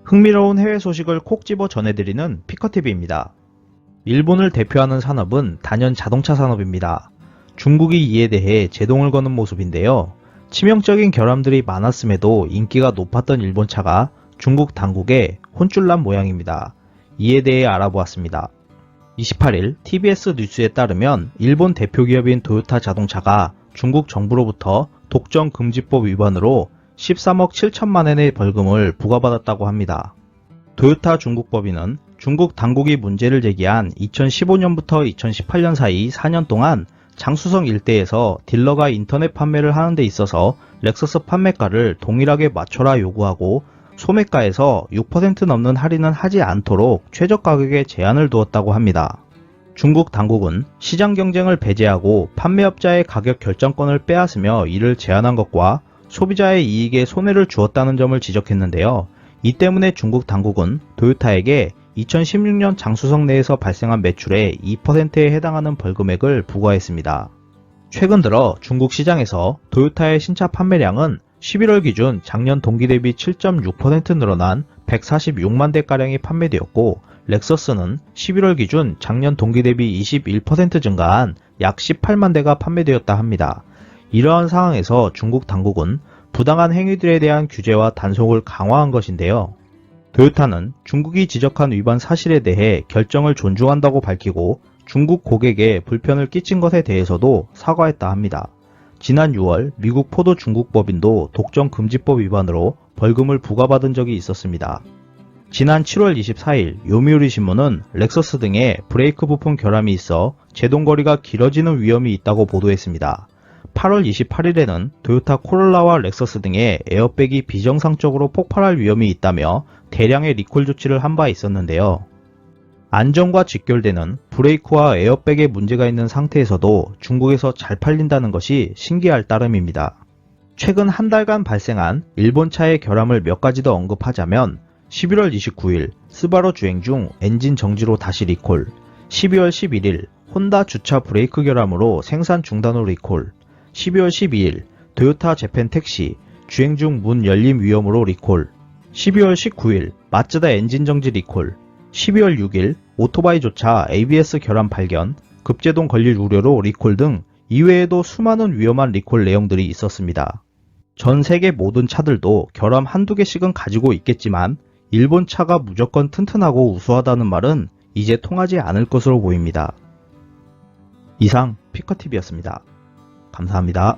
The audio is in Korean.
흥미로운 해외 소식을 콕 집어 전해드리는 피커TV입니다. 일본을 대표하는 산업은 단연 자동차 산업입니다. 중국이 이에 대해 제동을 거는 모습인데요. 치명적인 결함들이 많았음에도 인기가 높았던 일본차가 중국 당국에 혼쭐난 모양입니다. 이에 대해 알아보았습니다. 28일 TBS 뉴스에 따르면 일본 대표 기업인 도요타 자동차가 중국 정부로부터 독점금지법 위반으로 13억 7천만 엔의 벌금을 부과받았다고 합니다. 도요타 중국법인은 중국 당국이 문제를 제기한 2015년부터 2018년 사이 4년 동안 장쑤성 일대에서 딜러가 인터넷 판매를 하는 데 있어서 렉서스 판매가를 동일하게 맞춰라 요구하고 소매가에서 6% 넘는 할인은 하지 않도록 최저 가격에 제한을 두었다고 합니다. 중국 당국은 시장 경쟁을 배제하고 판매업자의 가격 결정권을 빼앗으며 이를 제한한 것과 소비자의 이익에 손해를 주었다는 점을 지적했는데요. 이 때문에 중국 당국은 도요타에게 2016년 장쑤성 내에서 발생한 매출의 2%에 해당하는 벌금액을 부과했습니다. 최근 들어 중국 시장에서 도요타의 신차 판매량은 11월 기준 작년 동기 대비 7.6% 늘어난 146만 대가량이 판매되었고, 렉서스는 11월 기준 작년 동기 대비 21% 증가한 약 18만 대가 판매되었다 합니다. 이러한 상황에서 중국 당국은 부당한 행위들에 대한 규제와 단속을 강화한 것인데요. 도요타는 중국이 지적한 위반 사실에 대해 결정을 존중한다고 밝히고 중국 고객에 불편을 끼친 것에 대해서도 사과했다 합니다. 지난 6월 미국 포도 중국법인도 독점금지법 위반으로 벌금을 부과받은 적이 있었습니다. 지난 7월 24일 요미우리 신문은 렉서스 등의 브레이크 부품 결함이 있어 제동거리가 길어지는 위험이 있다고 보도했습니다. 8월 28일에는 도요타 코롤라와 렉서스 등의 에어백이 비정상적으로 폭발할 위험이 있다며 대량의 리콜 조치를 한 바 있었는데요. 안전과 직결되는 브레이크와 에어백에 문제가 있는 상태에서도 중국에서 잘 팔린다는 것이 신기할 따름입니다. 최근 한 달간 발생한 일본차의 결함을 몇 가지 더 언급하자면 11월 29일 스바루 주행 중 엔진 정지로 다시 리콜, 12월 11일 혼다 주차 브레이크 결함으로 생산 중단 후 리콜, 12월 12일 도요타 재팬 택시 주행 중 문 열림 위험으로 리콜, 12월 19일 마츠다 엔진 정지 리콜, 12월 6일 오토바이조차 ABS 결함 발견, 급제동 걸릴 우려로 리콜 등 이외에도 수많은 위험한 리콜 내용들이 있었습니다. 전 세계 모든 차들도 결함 한두 개씩은 가지고 있겠지만 일본 차가 무조건 튼튼하고 우수하다는 말은 이제 통하지 않을 것으로 보입니다. 이상 피커TV였습니다. 감사합니다.